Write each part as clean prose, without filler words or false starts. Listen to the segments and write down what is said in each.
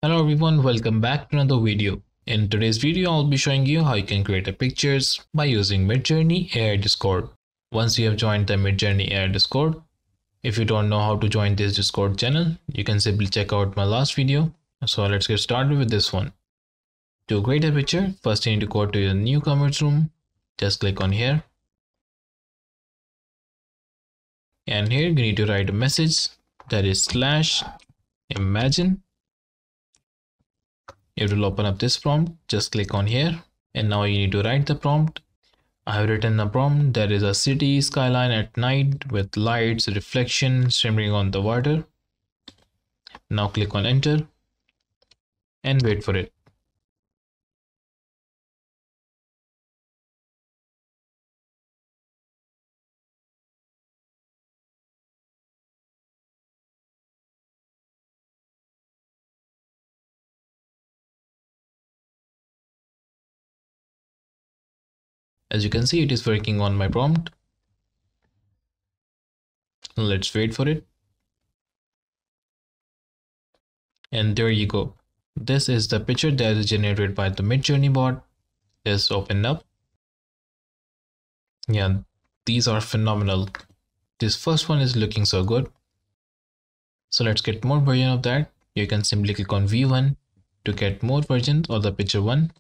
Hello everyone, welcome back to another video. In today's video, I'll be showing you how you can create a pictures by using Midjourney AI Discord. Once you have joined the Midjourney AI Discord, if you don't know how to join this Discord channel, you can simply check out my last video. So let's get started with this one. To create a picture, first you need to go to your newcomers room. Just click on here. And here you need to write a message that is /imagine. It will open up this prompt. Just click on here and now you need to write the prompt. I have written a prompt that is a city skyline at night with lights, reflection shimmering on the water. Now click on enter and wait for it. As you can see, it is working on my prompt. Let's wait for it. And there you go. This is the picture that is generated by the Midjourney bot. Just open up. Yeah, these are phenomenal. This first one is looking so good. So let's get more version of that. You can simply click on V1 to get more versions of the picture one.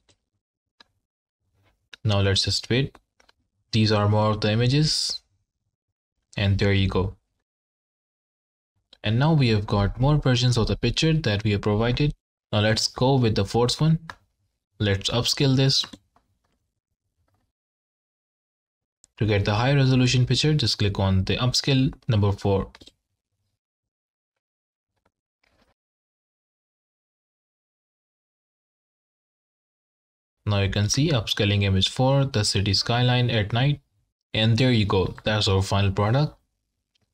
Now let's just wait. These are more of the images. And there you go. And now we have got more versions of the picture that we have provided. Now let's go with the fourth one. Let's upscale this. To get the high resolution picture, just click on the upscale number 4. Now you can see upscaling image 4, the city skyline at night. And there you go. That's our final product.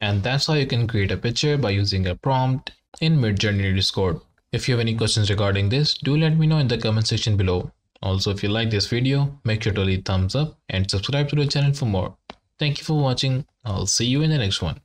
And that's how you can create a picture by using a prompt in Midjourney Discord. If you have any questions regarding this, do let me know in the comment section below. Also, if you like this video, make sure to leave thumbs up and subscribe to the channel for more. Thank you for watching. I'll see you in the next one.